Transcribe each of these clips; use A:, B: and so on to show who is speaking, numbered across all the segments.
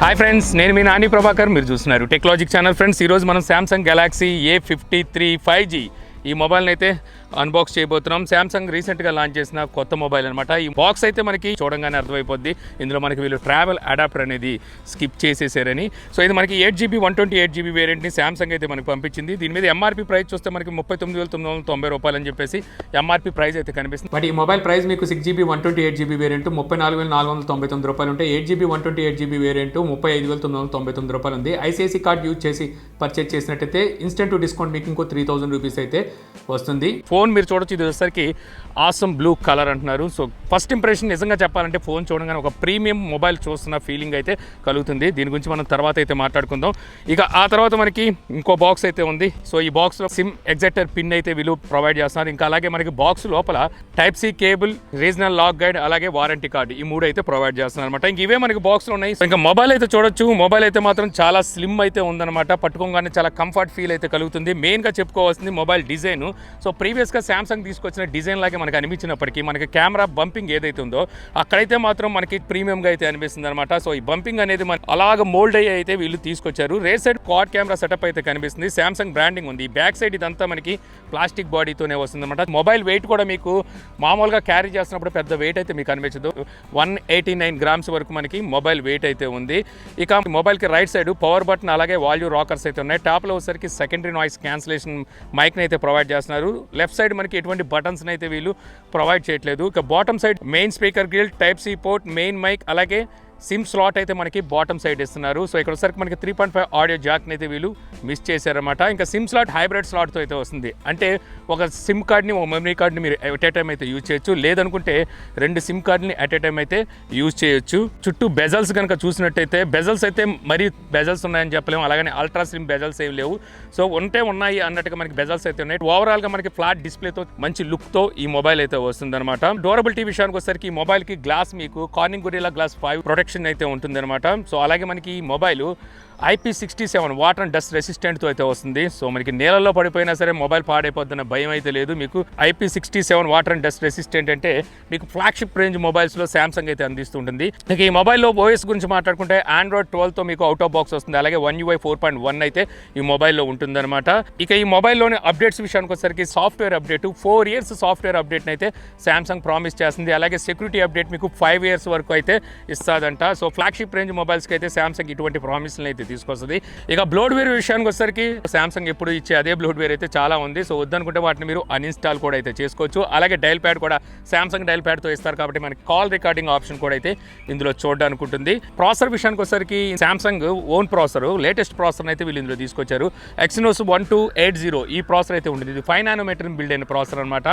A: Hi friends, నేను మీ నాని ప్రభాకర్. మీరు చూస్తున్నారు టెక్నాలజీ ఛానల్. ఫ్రెండ్స్, ఈరోజు మనం సామ్సంగ్ గెలాక్సీ A53 5G ఈ మొబైల్ని అయితే అన్బాక్స్ చేయబోతున్నాం. సామ్సంగ్ రీసెంట్గా లాంచ్ చేసిన కొత్త మొబైల్ అనమాట. ఈ బాక్స్ అయితే మనకి చూడంగానే అర్థమైపోద్ది. ఇందులో మనకి వీళ్ళు ట్రావెల్ అడాప్టర్ అనేది స్కిప్ చేసేసారని. సో ఇది మనకి 8GB 128GB వేరియంట్ని సామ్సంగ్ అయితే మనకి పంపించింది. దీని మీద ఎంఆర్పీ ప్రైస్ చూస్తే మనకి 39,990 రూపాయలు అని చెప్పేసి ఎంఆర్పీ ప్రైస్ అయితే కనిపిస్తుంది. బట్ ఈ మొబైల్ ప్రైస్ మీకు 6GB 128GB వేరియంట్ 34,499 రూపాయలు ఉంటే 8GB 128GB వేరియంట్ 35,999 రూపాయలు ఉంది. ఐసిఐసి కార్డ్ యూజ్ చేసి పర్చేజ్ చేసినట్టయితే ఇన్స్టెంట్ డిస్కౌంట్ మీకు ఇంకో 3,000 రూపీస్ అయితే వస్తుంది. ఫోన్ మీరు చూడొచ్చు, ఇది వచ్చేసరికి ఆసమ్ బ్లూ కలర్ అంటున్నారు. సో ఫస్ట్ ఇంప్రెషన్ నిజంగా చెప్పాలంటే ఫోన్ చూడగానే ఒక ప్రీమియం మొబైల్ చూస్తున్న ఫీలింగ్ అయితే కలుగుతుంది. దీని గురించి మనం తర్వాత అయితే మాట్లాడుకుందాం. ఇక ఆ తర్వాత మనకి ఇంకో బాక్స్ అయితే ఉంది. సో ఈ బాక్స్లో సిమ్ ఎగ్జాక్టర్ పిన్ అయితే వీళ్ళు ప్రొవైడ్ చేస్తున్నారు. ఇంకా అలాగే మనకి బాక్స్ లోపల type C cable, regional lock guide, అలాగే వారంటీ కార్డు, ఈ మూడు అయితే ప్రొవైడ్ చేస్తున్నారు అనమాట. ఇంక ఇవే మనకి బాక్స్లో ఉన్నాయి. ఇంకా మొబైల్ అయితే చూడొచ్చు. మొబైల్ అయితే మాత్రం చాలా స్లిమ్ అయితే ఉందన్నమాట. పట్టుకోగానే చాలా కంఫర్ట్ ఫీల్ అయితే కలుగుతుంది. మెయిన్గా చెప్పుకోవాల్సింది మొబైల్ డిజైన్. సో ప్రీవియస్గా సామ్సంగ్ తీసుకొచ్చిన డిజైన్ లాగే మనకి అనిపించినప్పటికీ మనకి కెమెరా బంపింగ్ ఏదైతే ఉందో అక్కడైతే మాత్రం మనకి ప్రీమియంగా అయితే అనిపిస్తుంది అనమాట. సో ఈ బంపింగ్ అనేది మన అలాగ మోల్డ్ అయ్యి అయితే వీళ్ళు తీసుకొచ్చారు. Rare side quad camera setup అయితే కనిపిస్తుంది. సామ్సంగ్ బ్రాండింగ్ ఉంది. బ్యాక్ సైడ్ ఇదంతా మనకి ప్లాస్టిక్ బాడీతోనే వస్తుంది అనమాట. మొబైల్ వెయిట్ కూడా మీకు మామూలుగా క్యారీ చేస్తున్నప్పుడు పెద్ద వెయిట్ అయితే మీకు అనిపించదు. 189 గ్రామ్స్ వరకు మనకి మొబైల్ వెయిట్ అయితే ఉంది. ఇక మొబైల్కి రైట్ సైడ్ పవర్ బటన్, అలాగే వాల్యూ రాకర్స్ అయితే ఉన్నాయి. టాప్లో వచ్చేసరికి సెకండరీ నాయిస్ క్యాన్సిలేషన్ మైక్ని అయితే ప్రొవైడ్ చేస్తున్నారు. లెఫ్ట్ సైడ్ మనకి ఎటువంటి బటన్స్ అయితే వీళ్ళు ప్రొవైడ్ చేయట్లేదు. ఇక bottom side main speaker grille, type C port, main mic, అలాగే సిమ్ స్లాట్ అయితే మనకి బాటమ్ సైడ్ ఇస్తున్నారు. సో ఇక్కడ వచ్చేసరికి మనకి 3.5 ఆడియో జాక్ని అయితే వీళ్ళు మిస్ చేశారన్నమాట. ఇంకా సిమ్ స్లాట్ హైబ్రిడ్ స్లాట్తో అయితే వస్తుంది. అంటే ఒక సిమ్ కార్డ్ని, ఒక మెమరీ కార్డ్ని మీరు ఎట్ ఏ టైం అయితే యూజ్ చేయొచ్చు. లేదనుకుంటే 2 సిమ్ కార్డ్ని ఎట్ ఏ టైం అయితే యూజ్ చేయొచ్చు. చుట్టూ బెజల్స్ కనుక చూసినట్టయితే బెజల్స్ అయితే మరీ బెజల్స్ ఉన్నాయని చెప్పలేము. అలాగే అల్ట్రా స్లిమ్ బెజల్స్ ఏమి లేవు. సో ఉన్నాయి అన్నట్టుగా మనకి బెజల్స్ అయితే ఉన్నాయి. ఓవరాల్గా మనకి ఫ్లాట్ డిస్ప్లేతో మంచి లుక్తో ఈ మొబైల్ అయితే వస్తుంది అనమాట. డ్యూరబిలిటీ విషయానికి వచ్చేసరికి ఈ మొబైల్కి గ్లాస్ మీకు కార్నింగ్ గొరిల్లా గ్లాస్ 5 ప్రొటెక్షన్ అయితే ఉంటుంది అనమాట. సో అలాగే మనకి ఈ mobile IP67 water and dust రెసిస్టెంట్తో అయితే వస్తుంది. సో మనకి నేలలో పడిపోయినా సరే మొబైల్ పాడైపోతున్న భయం అయితే లేదు. మీకు IP67 water and dust resistant అంటే మీకు ఫ్లాగ్షిప్ రేంజ్ మొబైల్స్లో సామ్సంగ్ అయితే అందిస్తుంటుంది. ఇక ఈ మొబైల్లో OIS గురించి మాట్లాడుకుంటే Android 12తో మీకు అవుట్ ఆఫ్ బాక్స్ వస్తుంది. అలాగే One UI 4.1 అయితే ఈ మొబైల్లో ఉంటుందన్నమాట. ఇక ఈ మొబైల్లోని అప్డేట్స్ విషయానికి వచ్చేసరికి సాఫ్ట్వేర్ అప్డేట్ 4 years సాఫ్ట్వేర్ అప్డేట్ని అయితే సామ్సంగ్ ప్రామిస్ చేస్తుంది. అలాగే సెక్యూరిటీ అప్డేట్ మీకు 5 years వరకు అయితే ఇస్తుందంట. సో ఫ్లాగ్షిప్ రేంజ్ మొబైల్స్కి అయితే సామ్సంగ్ ఇటువంటి ప్రామిస్ని అయితే తీసుకొస్తుంది. ఇక బ్లోడ్వేర్ విషయానికి వచ్చేసరికి సామ్సంగ్ ఎప్పుడు ఇచ్చే అదే బ్లోడ్వేర్ అయితే చాలా ఉంది. సో వద్దనుకుంటే వాటిని మీరు అన్ఇన్స్టాల్ కూడా అయితే చేసుకోవచ్చు. అలాగే డైల్ ప్యాడ్ కూడా సామ్సంగ్ డైల్ ప్యాడ్తో ఇస్తారు కాబట్టి మనకి కాల్ రికార్డింగ్ ఆప్షన్ కూడా అయితే ఇందులో చూడడానికి ఉంటుంది. ప్రాసెసర్ విషయానికి వచ్చేసరికి Samsung own processor, latest processor అయితే వీళ్ళు ఇందులో తీసుకొచ్చారు. Exynos 1280 ఈ ప్రాసెసర్ అయితే ఉంటుంది. ఇది 5 nanometer బిల్డ్ అయిన ప్రాసెసర్ అనమాట.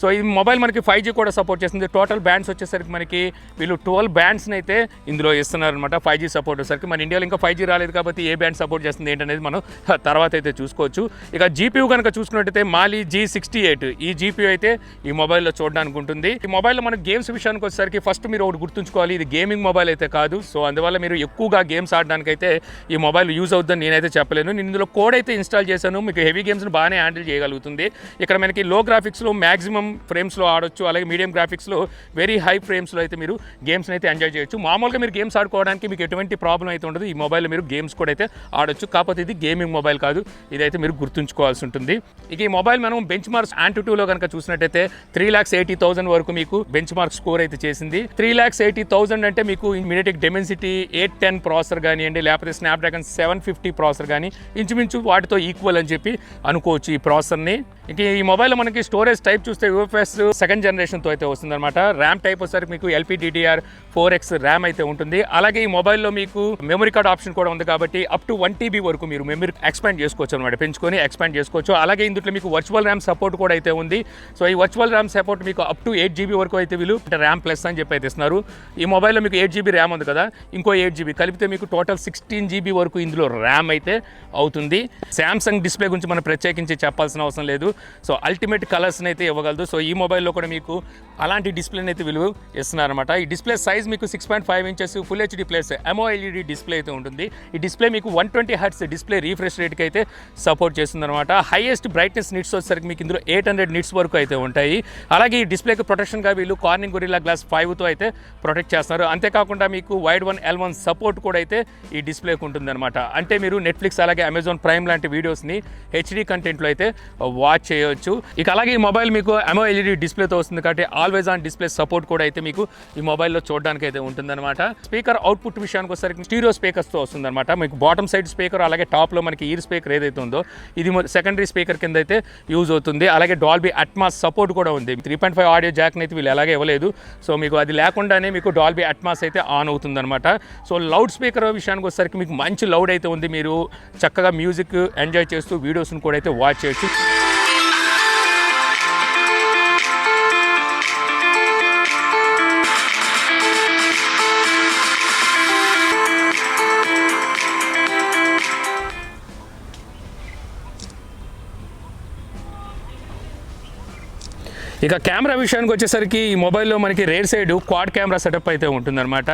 A: సో ఈ మొబైల్ మనకి 5G కూడా సపోర్ట్ చేస్తుంది. టోటల్ బ్యాండ్స్ వచ్చేసరికి మనకి వీళ్ళు 12 బ్యాండ్స్ని అయితే ఇందులో ఇస్తున్నారు అనమాట. 5G సపోర్ట్ వచ్చేసరికి మన ఇండియాలో ఇంకా 5G రాలేదు కాబట్టి ఏ బ్యాండ్ సపోర్ట్ చేస్తుంది ఏంటనేది మనం తర్వాత అయితే చూసుకోవచ్చు. ఇక GPU కనుక చూసుకున్నట్టయితే మాలి G68 ఈ GPU అయితే ఈ మొబైల్లో చూడడానికి ఉంటుంది. ఈ మొబైల్లో మనకి గేమ్స్ విషయానికి వచ్చేసరికి ఫస్ట్ మీరు ఒకటి గుర్తుంచుకోవాలి, ఇది గేమింగ్ మొబైల్ అయితే కాదు. సో అందువల్ల మీరు ఎక్కువగా గేమ్స్ ఆడడానికి అయితే ఈ మొబైల్ యూజ్ అవుతుందని నేనైతే చెప్పలేను. నేను ఇందులో కోడ్ అయితే ఇన్స్టాల్ చేశాను. మీకు హెవీ గేమ్స్ని బాగానే హ్యాండిల్ చేయగలుగుతుంది. ఇక్కడ మనకి లో గ్రాఫిక్స్లో మ్యాక్సిమం ఫ్రేమ్స్లో ఆడొచ్చు. అలాగే మీడియం గ్రాఫిక్స్లో వెరీ హై ఫ్రేమ్స్లో అయితే మీరు గేమ్స్ని అయితే ఎంజాయ్ చేయొచ్చు. మామూలుగా మీరు గేమ్స్ ఆడుకోవడానికి మీకు ఎటువంటి ప్రాబ్లం అయితే ఉండదు. ఈ మొబైల్లో మీరు గేమ్స్ కూడా అయితే ఆడొచ్చు. కాకపోతే ఇది గేమింగ్ మొబైల్ కాదు, ఇదైతే మీరు గుర్తుంచుకోవాల్సి ఉంటుంది. ఇక ఈ మొబైల్ మనం బెంచ్ మార్క్స్ Antutuలో కనుక చూసినట్టయితే 3,80,000 వరకు మీకు బెంచ్ మార్క్ స్కోర్ అయితే చేసింది. 3,80,000 అంటే మీకు మినిటిక్ డెమెన్సిటీ 810 ప్రాసెసర్ కానివ్వండి, లేకపోతే స్నాప్డ్రాగన్ 750 ప్రాసెసర్ కానీ ఇంచుమించు వాటితో ఈక్వల్ అని చెప్పి అనుకోవచ్చు ఈ ప్రాసెసర్ని. ఇక ఈ మొబైల్లో మనకి స్టోరేజ్ టైప్ చూస్తే UFS 2nd జనరేషన్తో అయితే వస్తుందన్నమాట. ర్యామ్ టైప్ వచ్చేసరికి మీకు LPDDR4X ర్యామ్ అయితే ఉంటుంది. అలాగే ఈ మొబైల్లో మీకు మెమరీ కార్డ్ ఆప్షన్ కూడా ఉంది కాబట్టి అప్ టు 1 TB వరకు మీరు మెమరీ ఎక్స్పాండ్ చేసుకోవచ్చు అనమాట, పెంచుకొని ఎక్స్పాండ్ చేసుకోవచ్చు. అలాగే ఇందులో మీకు వర్చువల్ ర్యామ్ సపోర్ట్ కూడా అయితే ఉంది. సో ఈ వర్చువల్ ర్యామ్ సపోర్ట్ మీకు అప్ టు 8GB వరకు అయితే వీళ్ళు ర్యామ్ ప్లస్ అని చెప్పి అయితే ఇస్తున్నారు. ఈ మొబైల్లో మీకు 8GB ర్యామ్ ఉంది కదా, ఇంకో 8GB కలిపితే మీకు టోటల్ 16GB వరకు ఇందులో ర్యామ్ అయితే అవుతుంది. సామ్సంగ్ డిస్ప్లే గురించి మనం ప్రత్యేకించి చెప్పాల్సిన అవసరం లేదు. సో అల్టిమేట్ కలర్స్ని అయితే ఇవ్వగలదు. సో ఈ మొబైల్లో కూడా మీకు అలాంటి డిస్ప్లేని అయితే విలువ ఇస్తున్నారన్నమాట. ఈ డిస్ప్లే సైజ్ మీకు 6.5 inches full HD plus MOLED display అయితే ఉంటుంది. ఈ డిస్ప్లే మీకు 120 హెర్ట్జ్ డిస్ప్లే రీఫ్రెష్ రేట్కి అయితే సపోర్ట్ చేస్తుందన్నమాట. హైయెస్ట్ బ్రైట్నెస్ నిట్స్ వచ్చేసరికి మీకు ఇందులో 800 నిట్స్ వరకు అయితే ఉంటాయి. అలాగే ఈ డిస్ప్లేకి ప్రొటెక్షన్గా వీళ్ళు కార్నింగ్ గొరిల్లా గ్లాస్ 5తో అయితే ప్రొటెక్ట్ చేస్తున్నారు. అంతేకాకుండా మీకు వైడ్ 1 L1 సపోర్ట్ కూడా అయితే ఈ డిస్ప్లేకి ఉంటుందన్నమాట. అంటే మీరు నెట్ఫ్లిక్స్ అలాగే అమెజాన్ ప్రైమ్ లాంటి వీడియోస్ని హెచ్డి కంటెంట్లో అయితే వాచ్ చేయొచ్చు. ఇక అలాగే ఈ మొబైల్ మీకు MOLED డిస్ప్లేతో వస్తుంది కాబట్టి ఆల్వేస్ ఆన్ డిస్ప్లే సపోర్ట్ కూడా అయితే మీకు ఈ మొబైల్లో చూడడానికి అయితే ఉంటుందన్నమాట. స్పీకర్ అవుట్పుట్ విషయానికి వచ్చేసరికి స్టీరియో స్పీకర్స్తో వస్తుందన్నమాట. మీకు బాటమ్ సైడ్ స్పీకర్ అలాగే టాప్లో మనకి ఇయర్ స్పీకర్ ఏదైతే ఉందో ఇది సెకండరీ స్పీకర్ కింద అయితే యూజ్ అవుతుంది. అలాగే డాల్బీ అట్మాస్ సపోర్ట్ కూడా ఉంది. 3.5 ఆడియో జాక్ని అయితే వీళ్ళు ఎలాగే ఇవ్వలేదు. సో మీకు అది లేకుండానే మీకు డాల్బీ అట్మాస్ అయితే ఆన్ అవుతుందన్నమాట. సో లౌడ్ స్పీకర్ విషయానికి వచ్చేసరికి మీకు మంచి లౌడ్ అయితే ఉంది. మీరు చక్కగా మ్యూజిక్ ఎంజాయ్ చేస్తూ వీడియోస్ని కూడా అయితే వాచ్ చేయొచ్చు. ఇక కెమెరా విషయానికి వచ్చేసరికి ఈ మొబైల్లో మనకి rare side quad camera setup అయితే ఉంటుందన్నమాట.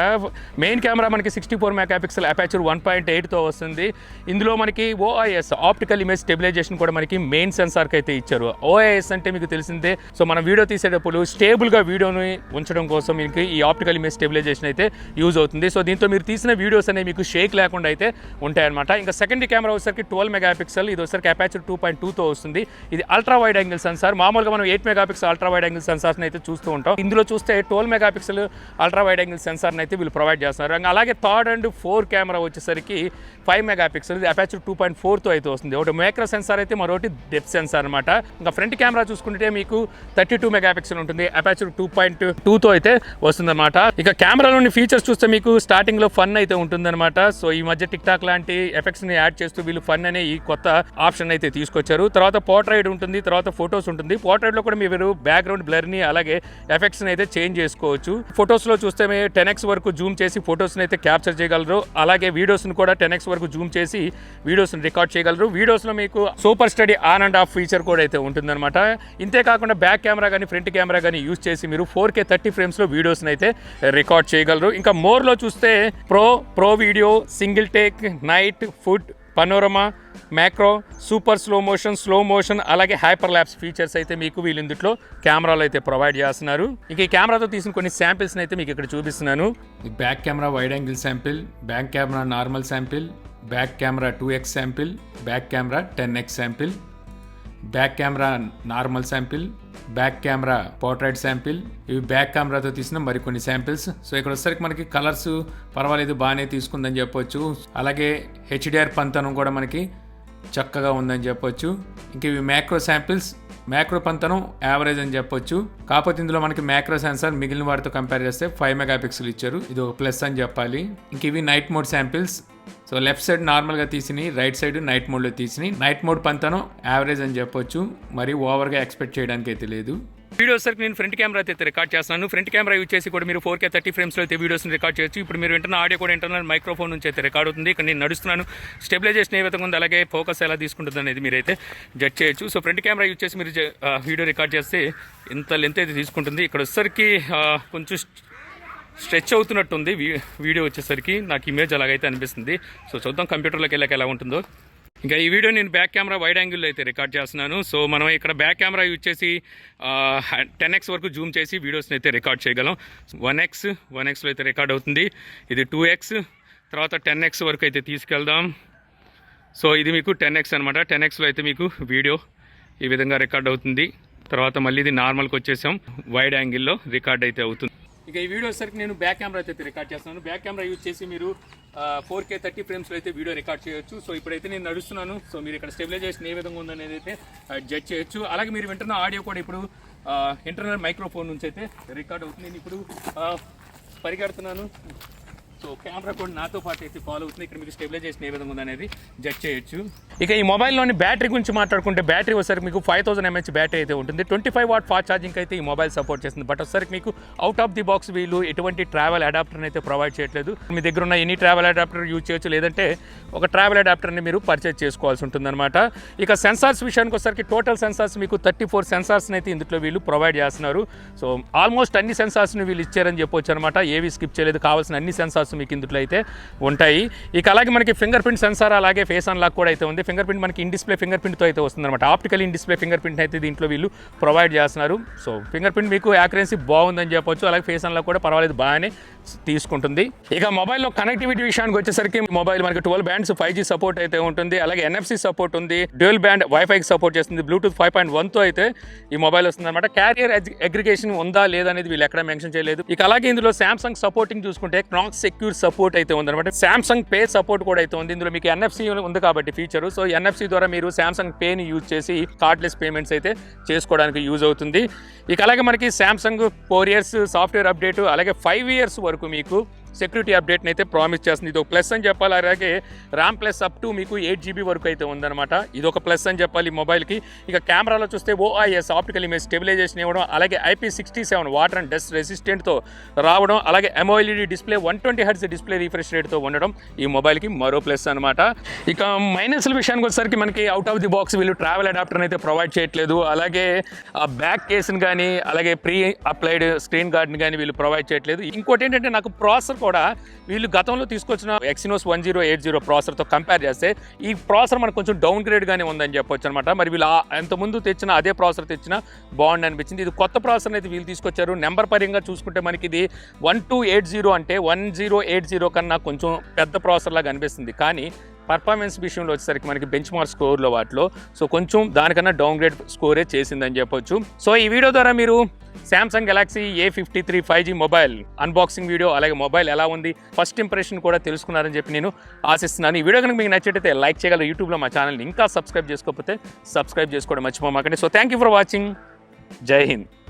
A: మెయిన్ కెమెరా మనకి 64 మెగాపిక్సెల్ అపాచర్ 1.8తో వస్తుంది. ఇందులో మనకి OIS ఆప్టికల్ ఇమేజ్ స్టెబిలైజేషన్ కూడా మనకి మెయిన్ సెన్సార్కి అయితే ఇచ్చారు. OIS అంటే మీకు తెలిసిందే. సో మనం వీడియో తీసేటప్పుడు స్టేబుల్గా వీడియోని ఉంచడం కోసం మీకు ఈ ఆప్టికల్ ఇమేజ్ స్టెబిలైజేషన్ అయితే యూజ్ అవుతుంది. సో దీంతో మీరు తీసిన వీడియోస్ అనేవి మీకు షేక్ లేకుండా అయితే ఉంటాయన్నమాట. ఇంకా సెకండరీ కెమెరా వచ్చేసరికి 12 మెగాపిక్సెల్, ఇది వచ్చేసరికి అపాచర్ 2.2తో వస్తుంది. ఇది అల్ట్రా వైడ్ యాంగిల్ సెన్సార్. మామూలుగా మనం 8 మెగాపిక్సెల్ అల్ట్రా వైడ్ యాంగిల్ సెన్సార్ని అయితే చూస్తూ ఉంటాం. ఇందులో చూస్తే 12 మెగాపిక్సెల్ అల్ట్రా వైడ్ యాంగిల్ సెన్సార్ని అయితే వీళ్ళు ప్రొవైడ్ చేస్తున్నారు. అలాగే థర్డ్ అండ్ 4 కెమెరా వచ్చేసరికి 5 మెగాపిక్సెల్, ఇది అపాచర్ 2.4తో అయితే వస్తుంది. ఒకటి మైక్రో సెన్సార్ అయితే మరొకటి డెప్త్ సెన్సార్ అనమాట. ఇంకా ఫ్రంట్ కెమెరా చూసుకుంటే మీకు 32 మెగాపిక్సెల్ ఉంటుంది, అపాచర్ 2.2తో అయితే వస్తుందన్నమాట. ఇక కెమెరాలోని ఫీచర్స్ చూస్తే మీకు స్టార్టింగ్లో ఫన్ అయితే ఉంటుందన్నమాట. సో ఈ మధ్య టిక్ టాక్ లాంటి ఎఫెక్ట్స్ని యాడ్ చేస్తూ వీళ్ళు ఫన్ అనే ఈ కొత్త ఆప్షన్ అయితే తీసుకొచ్చారు. తర్వాత పోర్ట్రైట్ ఉంటుంది, తర్వాత ఫొటోస్ ఉంటుంది. పోర్ట్రైట్లో కూడా మీరు బ్యాక్గ్రౌండ్ బ్లర్ని అలాగే ఎఫెక్ట్స్ని అయితే చేంజ్ చేసుకోవచ్చు. ఫొటోస్లో చూస్తే 10x వరకు జూమ్ చేసి ఫొటోస్ని అయితే క్యాప్చర్ చేయగలరు. అలాగే వీడియోస్ని కూడా 10x వరకు జూమ్ చేసి వీడియోస్ని రికార్డ్ చేయగలరు. వీడియోస్లో మీకు super study on and of feature కూడా అయితే ఉంటుందన్నమాట. ఇంతేకాకుండా బ్యాక్ కెమెరా కానీ ఫ్రంట్ కెమెరా కానీ యూజ్ చేసి మీరు 4K 30 ఫ్రేమ్స్లో వీడియోస్ని అయితే రికార్డ్ చేయగలరు. ఇంకా మోర్లో చూస్తే pro video, single take, night, food, panorama, macro, super slow motion అలాగే హైపర్ ల్యాప్స్ ఫీచర్స్ అయితే మీకు వీళ్ళు ఇందులో కెమెరాలో అయితే ప్రొవైడ్ చేస్తున్నారు. ఇక ఈ కెమెరాతో తీసిన కొన్ని శాంపిల్స్ని అయితే మీకు ఇక్కడ చూపిస్తున్నాను. Back camera wide angle sample, back camera normal sample, back camera 2x sample, back camera 10x sample, back camera normal sample, back camera portrait sample. ఇవి బ్యాక్ కెమెరాతో తీసిన మరికొన్ని శాంపిల్స్. సో ఇక్కడ వచ్చేసరికి మనకి కలర్స్ పర్వాలేదు, బాగానే తీసుకుందని చెప్పొచ్చు. అలాగే HDR పంతనం కూడా మనకి చక్కగా ఉందని చెప్పొచ్చు. ఇంక ఇవి మ్యాక్రో శాంపిల్స్, మ్యాక్రో పంతనం యావరేజ్ అని చెప్పొచ్చు. కాకపోతే ఇందులో మనకి మ్యాక్రో సెన్సార్ మిగిలిన వాటితో కంపేర్ చేస్తే 5 మెగాపిక్సెల్ ఇచ్చారు, ఇది ఒక ప్లస్ అని చెప్పాలి. ఇంక ఇవి night mode samples. So left side నార్మల్గా తీసినాయి, రైట్ సైడ్ నైట్ మోడ్లో తీసినాయి. నైట్ మోడ్ పంతనం యావరేజ్ అని చెప్పొచ్చు, మరి ఓవర్గా ఎక్స్పెక్ట్ చేయడానికి అయితే లేదు. వీడియోస్ సరికి నేను ఫ్రంట్ కెమెరా అయితే రికార్డ్ చేస్తాను. ఫ్రంట్ కెమెరా యూజ్ చేసి కూడా మీరు 4K 30 ఫ్రేమ్స్లో అయితే వీడియోస్ని రికార్డ్ చేయొచ్చు. ఇప్పుడు మీరు వింటున్న ఆడియో కూడా ఇంటర్నల్ మైక్రోఫోన్ నుంచి అయితే రికార్డ్ అవుతుంది. ఇక్కడ నేను నడుస్తున్నాను, స్టెబిలైజేషన్ ఏ విధంగా ఉంది అలాగే ఫోకస్ ఎలా తీసుకుంటుంది అనేది మీరైతే జడ్జ్ చేయొచ్చు. సో ఫ్రంట్ కెమెరా యూజ్ చేసి మీరు వీడియో రికార్డ్ చేస్తే ఇంత లెంత్ అయితే తీసుకుంటుంది. ఇక్కడ వచ్చేసరికి కొంచెం స్ట్రెచ్ అవుతున్నట్టుంది వీడియో వచ్చేసరికి, నాకు ఇమేజ్ అలాగైతే అనిపిస్తుంది. సో చూద్దాం కంప్యూటర్లోకి వెళ్ళాక ఎలా ఉంటుందో. ఇంకా ఈ వీడియో నేను బ్యాక్ కెమెరా వైడ్ యాంగిల్లో అయితే రికార్డ్ చేస్తున్నాను. సో మనం ఇక్కడ బ్యాక్ కెమెరా యూజ్ చేసి 10x వరకు జూమ్ చేసి వీడియోస్ని అయితే రికార్డ్ చేయగలం. 1xలో అయితే రికార్డ్ అవుతుంది. ఇది 2x, తర్వాత 10x వరకు అయితే తీసుకెళ్దాం. సో ఇది మీకు 10x అనమాట. 10xలో అయితే మీకు వీడియో ఈ విధంగా రికార్డ్ అవుతుంది. తర్వాత మళ్ళీ ఇది నార్మల్కి వచ్చేసాం, వైడ్ యాంగిల్లో రికార్డ్ అయితే అవుతుంది. ఇక ఈ వీడియో సరికి నేను బ్యాక్ కెమెరా అయితే రికార్డ్ చేస్తున్నాను. బ్యాక్ కెమెరా యూజ్ చేసి మీరు 4K 30 ఫ్రేమ్స్లో అయితే వీడియో రికార్డ్ చేయొచ్చు. సో ఇప్పుడైతే నేను నడుస్తున్నాను. సో మీరు ఇక్కడ స్టెబిలైజేషన్ ఏ విధంగా ఉందనేది అయితే జడ్జ్ చేయొచ్చు. అలాగే మీరు వింటున్న ఆడియో కూడా ఇప్పుడు ఇంటర్నల్ మైక్రోఫోన్ నుంచి అయితే రికార్డ్ అవుతుంది. నేను ఇప్పుడు పరిగెడుతున్నాను. సో కెమెరా కూడా నాతో పాటు అయితే ఫాలో అవుతుంది. ఇక్కడ మీకు స్టెబిలైజేషన్ ఏ విధంగా ఉందనేది జడ్జ్ చేయొచ్చు. ఇక ఈ మొబైల్లోని బ్యాటరీ గురించి మాట్లాడుకుంటే బ్యాటరీ వచ్చేసరికి మీకు 5000 mAh బ్యాటరీ అయితే ఉంటుంది. 25 వాట్ ఫాస్ట్ ఛార్జింగ్ అయితే ఈ మొబైల్ సపోర్ట్ చేస్తుంది. బట్ వచ్చేసరికి మీకు అవుట్ ఆఫ్ ది బాక్స్ వీళ్ళు ఎటువంటి ట్రావెల్ అడాప్టర్ని అయితే ప్రొవైడ్ చేయట్లేదు. మీ దగ్గర ఉన్న ఎనీ ట్రావెల్ అడాప్టర్ యూజ్ చేయొచ్చు, లేదంటే ఒక ట్రావెల్ అడాప్టర్ని మీరు పర్చేజ్ చేసుకోవాల్సి ఉంటుందన్నమాట. ఇక సెన్సార్స్ విషయానికి వచ్చేసరికి టోటల్ సెన్సార్స్ మీకు 34 సెన్సార్స్ని అయితే ఇందులో వీళ్ళు ప్రొవైడ్ చేస్తున్నారు. సో ఆల్మోస్ట్ అన్ని సెన్సార్స్ని వీళ్ళు ఇచ్చారని చెప్పొచ్చు అనమాట. ఏవి స్కిప్ చేయలేదు, కావాల్సిన అన్ని సెన్సార్స్ మీకు ఇందులో అయితే ఉంటాయి. ఇక అలాగే మనకి ఫింగర్ ప్రింట్ సెన్సార్ అలాగే ఫేస్ అన్లాక్ కూడా అయితే ఉంది. ఫింగర్ ప్రింట్ మనకి ఇన్ డిస్ప్లే ఫింగర్ ప్రింట్తో అయితే వస్తుంది అనమాట. Optical in display finger print అయితే దీంట్లో వీళ్ళు ప్రొవైడ్ చేస్తున్నారు. సో ఫింగర్ ప్రింట్ మీకు యాక్యురసీ బాగుందని చెప్పొచ్చు. అలాగే ఫేస్ అన్లాక్ కూడా పర్వాలేదు, బాగానే తీసుకుంటుంది. ఇక మొబైల్లో కనెక్టివిటీ విషయానికి వచ్చేసరికి మొబైల్ మనకి 12 బ్యాండ్స్ 5G సపోర్ట్ అయితే ఉంటుంది. అలాగే NFC సపోర్ట్ ఉంది, డ్యూయల్ బ్యాండ్ వైఫైకి సపోర్ట్ చేస్తుంది, బ్లూటూత్ 5.1తో అయితే ఈ మొబైల్ వస్తుంది అనమాట. క్యారియర్ అగ్రిగేషన్ ఉందా లేదా అనేది వీళ్ళు ఎక్కడ మెన్షన్ చేయలేదు. ఇక అలాగే ఇందులో సామ్సంగ్ సపోర్టింగ్ చూసుకుంటే క్నాక్ సెక్యూర్ సపోర్ట్ అయితే ఉందన్నమాట. సామ్సంగ్ పే సపోర్ట్ కూడా అయితే ఉంది. ఇందులో మీకు NFC ఉంది కాబట్టి ఫీచర్. సో NFC ద్వారా మీరు సామ్సంగ్ పేని యూజ్ చేసి కార్డ్లెస్ పేమెంట్స్ అయితే చేసుకోవడానికి యూజ్ అవుతుంది. ఇక అలాగే మనకి సామ్సంగ్ 4 years సాఫ్ట్వేర్ అప్డేట్, అలాగే 5 years వరకు మీకు సెక్యూరిటీ అప్డేట్ని అయితే ప్రామిస్ చేస్తుంది. ఇది ఒక ప్లస్ అని చెప్పాలి. అలాగే ర్యామ్ ప్లస్ అప్ టు మీకు 8 GB వరకు అయితే ఉందన్నమాట. ఇది ఒక ప్లస్ అని చెప్పాలి ఈ మొబైల్కి. ఇక కెమెరాలో చూస్తే OIS ఆప్టికల్ ఇమేజ్ స్టెబిలైజేషన్ ఇవ్వడం, అలాగే IP67 వాటర్ అండ్ డస్ట్ రెసిస్టెంట్తో రావడం, అలాగే AMOLED display 120 Hz display refresh రేట్తో ఉండడం ఈ మొబైల్కి మరో ప్లస్ అనమాట. ఇక మైనస్ల విషయానికి వచ్చేసరికి మనకి అవుట్ ఆఫ్ ది బాక్స్ వీళ్ళు ట్రావెల్ అడాప్టర్ని అయితే ప్రొవైడ్ చేయట్లేదు. అలాగే బ్యాక్ కేస్ని కానీ అలాగే ప్రీ అప్లైడ్ స్క్రీన్ గార్డ్ని కానీ వీళ్ళు ప్రొవైడ్ చేయట్లేదు. ఇంకోటి ఏంటంటే నాకు ప్రాసెసర్ కూడా వీళ్ళు గతంలో తీసుకొచ్చిన Exynos 1080 ప్రాసెసర్తో కంపేర్ చేస్తే ఈ ప్రాసెసర్ మనకు కొంచెం డౌన్ గ్రేడ్గానే ఉందని చెప్పొచ్చు అనమాట. మరి వీళ్ళు ఎంతముందు తెచ్చిన అదే ప్రాసెసర్ తెచ్చినా బాగుంది అనిపించింది. ఇది కొత్త ప్రాసెసర్ అయితే వీళ్ళు తీసుకొచ్చారు. నెంబర్ పరంగా చూసుకుంటే మనకి ఇది 1280 అంటే 1080 కన్నా కొంచెం పెద్ద ప్రాసెసర్ లాగా అనిపిస్తుంది. కానీ పర్ఫార్మెన్స్ విషయంలో వచ్చేసరికి మనకి బెంచ్ మార్క్ స్కోర్లో వాటిలో సో కొంచెం దానికన్నా డౌన్ గ్రేడ్ స్కోరే చేసిందని చెప్పొచ్చు. సో ఈ వీడియో ద్వారా మీరు Samsung Galaxy A53 5G mobile unboxing video, అలాగే మొబైల్ ఎలా ఉంది ఫస్ట్ ఇంప్రెషన్ కూడా తెలుసుకున్నారని చెప్పి నేను ఆశిస్తున్నాను. ఈ వీడియో కనుక మీకు నచ్చితే లైక్ చేయగలరు. యూట్యూబ్లో మా ఛానల్ని ఇంకా సబ్స్క్రైబ్ చేసుకోకపోతే సబ్స్క్రైబ్ చేసుకోవడం మర్చిపోమాకండి. So thank you for watching. జై హింద్.